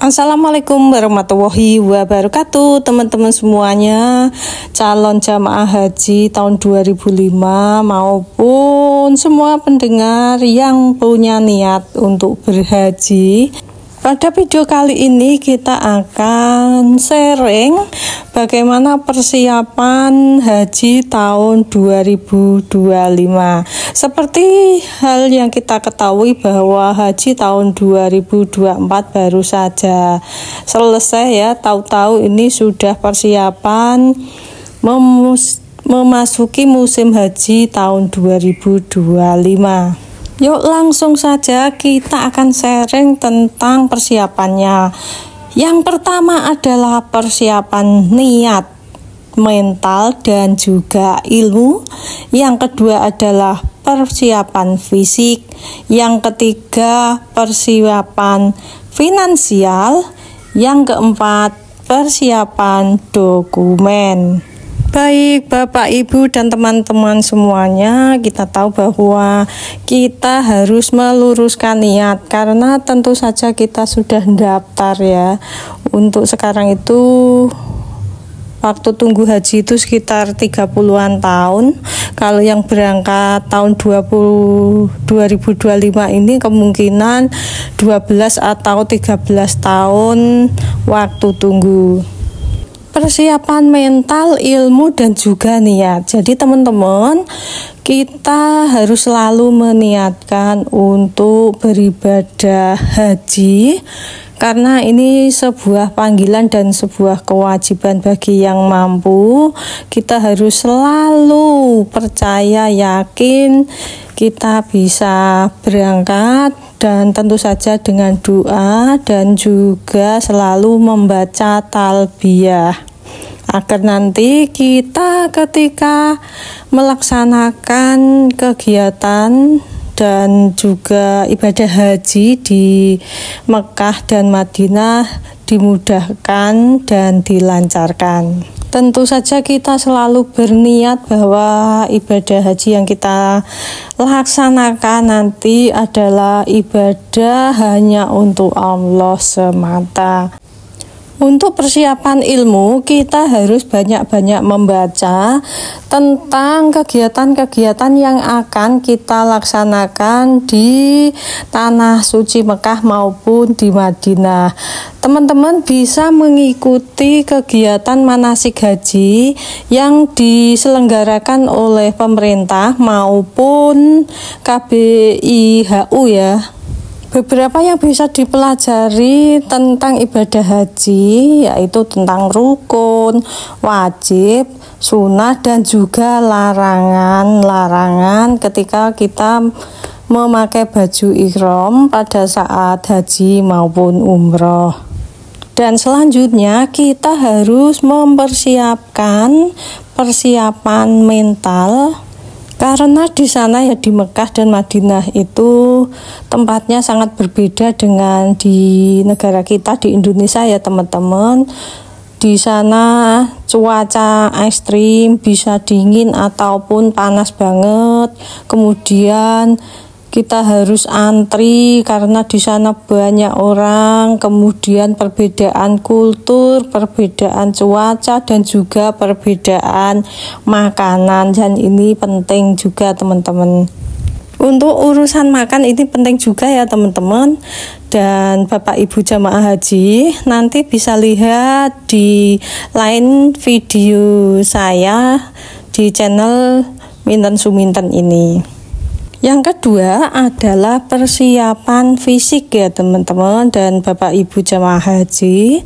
Assalamualaikum warahmatullahi wabarakatuh, teman-teman semuanya, calon jamaah haji tahun 2005 maupun semua pendengar yang punya niat untuk berhaji. Pada video kali ini kita akan sharing bagaimana persiapan haji tahun 2025. Seperti hal yang kita ketahui bahwa haji tahun 2024 baru saja selesai ya, tahu-tahu ini sudah persiapan memasuki musim haji tahun 2025. Yuk langsung saja kita akan sharing tentang persiapannya. Yang pertama adalah persiapan niat, mental dan juga ilmu. Yang kedua adalah persiapan fisik. Yang ketiga persiapan finansial. Yang keempat persiapan dokumen. Baik Bapak Ibu dan teman-teman semuanya, kita tahu bahwa kita harus meluruskan niat karena tentu saja kita sudah daftar ya. Untuk sekarang itu waktu tunggu haji itu sekitar 30-an tahun. Kalau yang berangkat tahun 2025 ini kemungkinan 12 atau 13 tahun waktu tunggu. Persiapan mental, ilmu, dan juga niat. Jadi teman-teman, kita harus selalu meniatkan untuk beribadah haji karena ini sebuah panggilan dan sebuah kewajiban bagi yang mampu. Kita harus selalu percaya, yakin kita bisa berangkat, dan tentu saja dengan doa dan juga selalu membaca talbiyah agar nanti kita ketika melaksanakan kegiatan dan juga ibadah haji di Mekah dan Madinah dimudahkan dan dilancarkan. Tentu saja kita selalu berniat bahwa ibadah haji yang kita laksanakan nanti adalah ibadah hanya untuk Allah semata. Untuk persiapan ilmu, kita harus banyak-banyak membaca tentang kegiatan-kegiatan yang akan kita laksanakan di Tanah Suci Mekah maupun di Madinah. Teman-teman bisa mengikuti kegiatan manasik haji yang diselenggarakan oleh pemerintah maupun KBIHU ya. Beberapa yang bisa dipelajari tentang ibadah haji yaitu tentang rukun, wajib, sunnah, dan juga larangan-larangan ketika kita memakai baju ihram pada saat haji maupun umroh. Dan selanjutnya kita harus mempersiapkan persiapan mental. Karena di sana ya di Mekah dan Madinah itu tempatnya sangat berbeda dengan di negara kita di Indonesia ya teman-teman. Di sana cuaca ekstrim, bisa dingin ataupun panas banget. Kemudian kita harus antri karena di sana banyak orang, kemudian perbedaan kultur, perbedaan cuaca, dan juga perbedaan makanan. Dan ini penting juga teman-teman. Untuk urusan makan ini penting juga ya teman-teman. Dan Bapak Ibu jamaah haji nanti bisa lihat di lain video saya di channel Minten Suminten ini. Yang kedua adalah persiapan fisik ya teman-teman dan Bapak Ibu jamaah haji.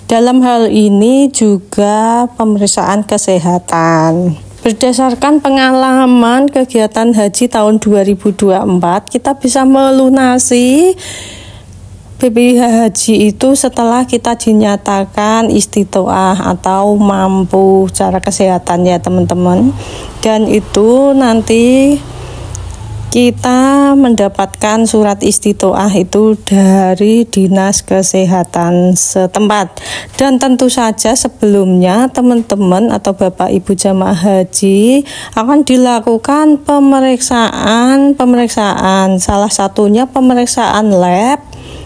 Dalam hal ini juga pemeriksaan kesehatan. Berdasarkan pengalaman kegiatan haji tahun 2024, kita bisa melunasi BPIH haji itu setelah kita dinyatakan istitoah atau mampu secara kesehatan ya teman-teman. Dan itu nanti kita mendapatkan surat istitoah itu dari Dinas Kesehatan setempat. Dan tentu saja sebelumnya teman-teman atau Bapak Ibu jamaah haji akan dilakukan pemeriksaan, salah satunya pemeriksaan lab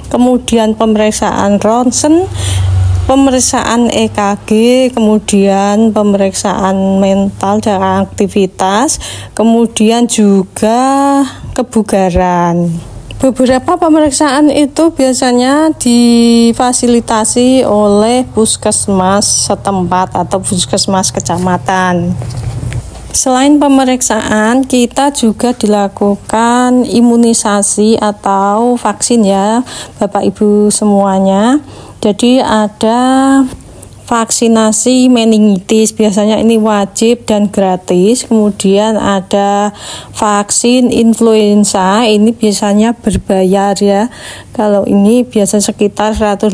kemudian pemeriksaan ronsen, pemeriksaan EKG, kemudian pemeriksaan mental dan aktivitas, kemudian juga kebugaran. Beberapa pemeriksaan itu biasanya difasilitasi oleh puskesmas setempat atau puskesmas kecamatan. Selain pemeriksaan, kita juga dilakukan imunisasi atau vaksin ya, Bapak Ibu semuanya. Jadi ada vaksinasi meningitis, biasanya ini wajib dan gratis. Kemudian ada vaksin influenza, ini biasanya berbayar ya. Kalau ini biasa sekitar 150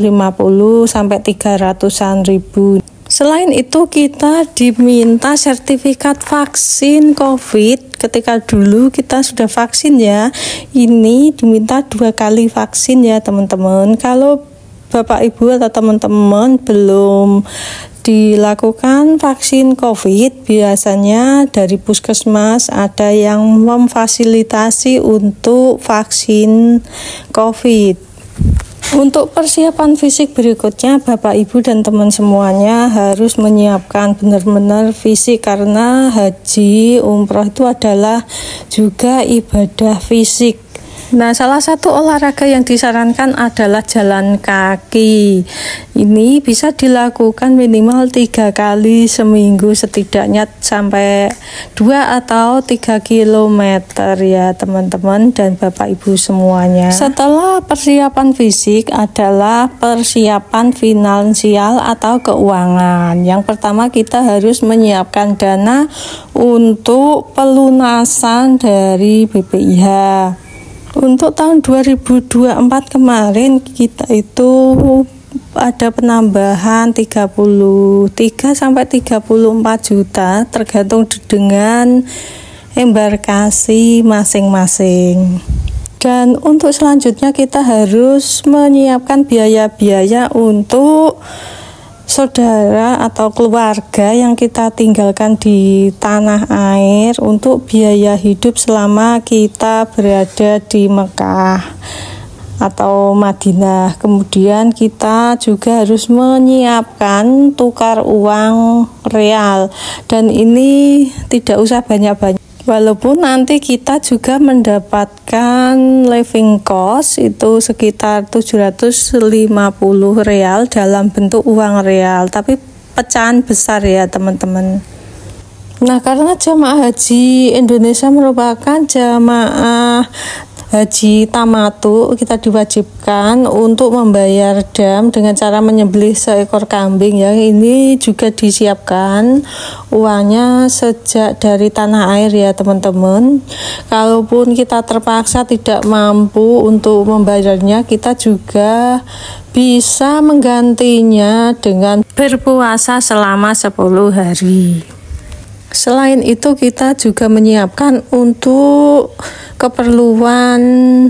sampai 300-an ribu. Selain itu kita diminta sertifikat vaksin COVID. Ketika dulu kita sudah vaksin ya, ini diminta 2 kali vaksin ya teman-teman. Kalau Bapak Ibu atau teman-teman belum dilakukan vaksin COVID, biasanya dari puskesmas ada yang memfasilitasi untuk vaksin COVID. Untuk persiapan fisik berikutnya, Bapak Ibu dan teman semuanya harus menyiapkan benar-benar fisik, karena haji umroh itu adalah juga ibadah fisik. Nah, salah satu olahraga yang disarankan adalah jalan kaki. Ini bisa dilakukan minimal 3 kali seminggu, setidaknya sampai 2 atau 3 kilometer ya teman-teman dan Bapak Ibu semuanya. Setelah persiapan fisik adalah persiapan finansial atau keuangan. Yang pertama kita harus menyiapkan dana untuk pelunasan dari BPIH. Untuk tahun 2024 kemarin kita itu ada penambahan 33 sampai 34 juta tergantung dengan embarkasi masing-masing. Dan untuk selanjutnya kita harus menyiapkan biaya-biaya untuk saudara atau keluarga yang kita tinggalkan di tanah air untuk biaya hidup selama kita berada di Mekah atau Madinah. Kemudian kita juga harus menyiapkan tukar uang real, dan ini tidak usah banyak-banyak. Walaupun nanti kita juga mendapatkan living cost itu sekitar 750 real dalam bentuk uang real, tapi pecahan besar ya teman-teman. Nah, karena jamaah haji Indonesia merupakan jamaah haji tamatu, kita diwajibkan untuk membayar dam dengan cara menyembelih seekor kambing ya. Ini juga disiapkan uangnya sejak dari tanah air ya teman-teman. Kalaupun kita terpaksa tidak mampu untuk membayarnya, kita juga bisa menggantinya dengan berpuasa selama 10 hari. Selain itu kita juga menyiapkan untuk keperluan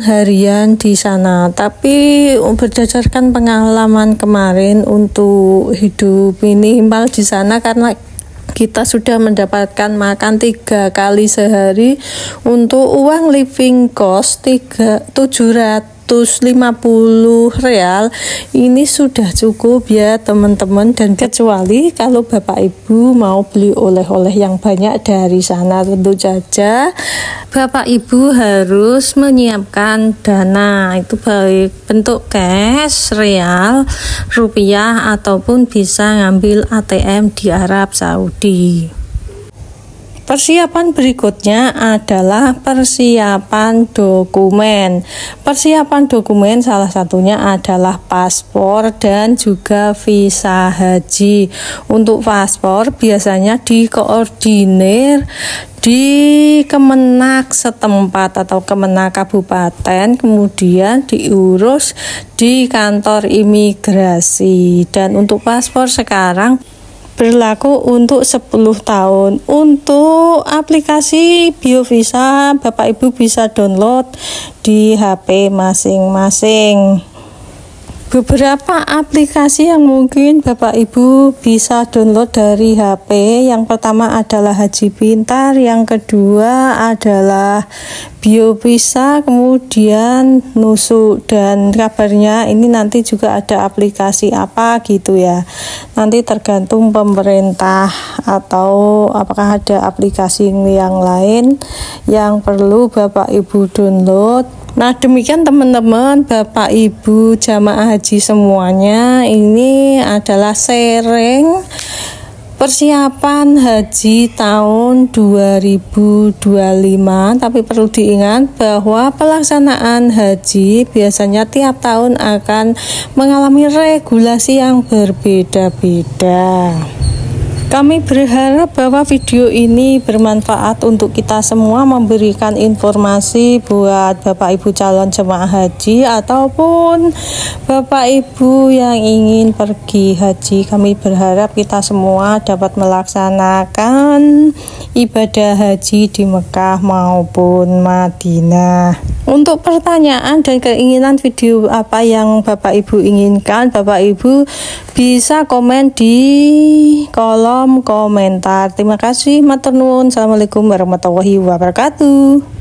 harian di sana. Tapi berdasarkan pengalaman kemarin untuk hidup minimal di sana, karena kita sudah mendapatkan makan 3 kali sehari, untuk uang living cost 750 real ini sudah cukup ya teman-teman. Dan kecuali kalau Bapak Ibu mau beli oleh-oleh yang banyak dari sana, tentu saja Bapak Ibu harus menyiapkan dana, itu baik bentuk cash, real, rupiah, ataupun bisa ngambil ATM di Arab Saudi. Persiapan berikutnya adalah persiapan dokumen. Persiapan dokumen salah satunya adalah paspor dan juga visa haji. Untuk paspor biasanya dikoordinir di Kemenak setempat atau Kemenak kabupaten, kemudian diurus di kantor imigrasi. Dan untuk paspor sekarang berlaku untuk 10 tahun. Untuk aplikasi BioVisa, Bapak Ibu bisa download di HP masing-masing. Beberapa aplikasi yang mungkin Bapak Ibu bisa download dari HP. Yang pertama adalah Haji Pintar, yang kedua adalah Biopisa, kemudian Nusuk, dan kabarnya ini nanti juga ada aplikasi apa gitu ya. Nanti tergantung pemerintah atau apakah ada aplikasi yang lain yang perlu Bapak Ibu download. Nah, demikian teman-teman, Bapak Ibu jamaah haji semuanya, ini adalah sharing persiapan haji tahun 2025. Tapi perlu diingat bahwa pelaksanaan haji biasanya tiap tahun akan mengalami regulasi yang berbeda-beda. Kami berharap bahwa video ini bermanfaat untuk kita semua, memberikan informasi buat Bapak Ibu calon jemaah haji ataupun Bapak Ibu yang ingin pergi haji. Kami berharap kita semua dapat melaksanakan ibadah haji di Mekah maupun Madinah. Untuk pertanyaan dan keinginan video apa yang Bapak Ibu inginkan, Bapak Ibu bisa komen di kolom komentar. Terima kasih, matur nuwun. Assalamualaikum warahmatullahi wabarakatuh.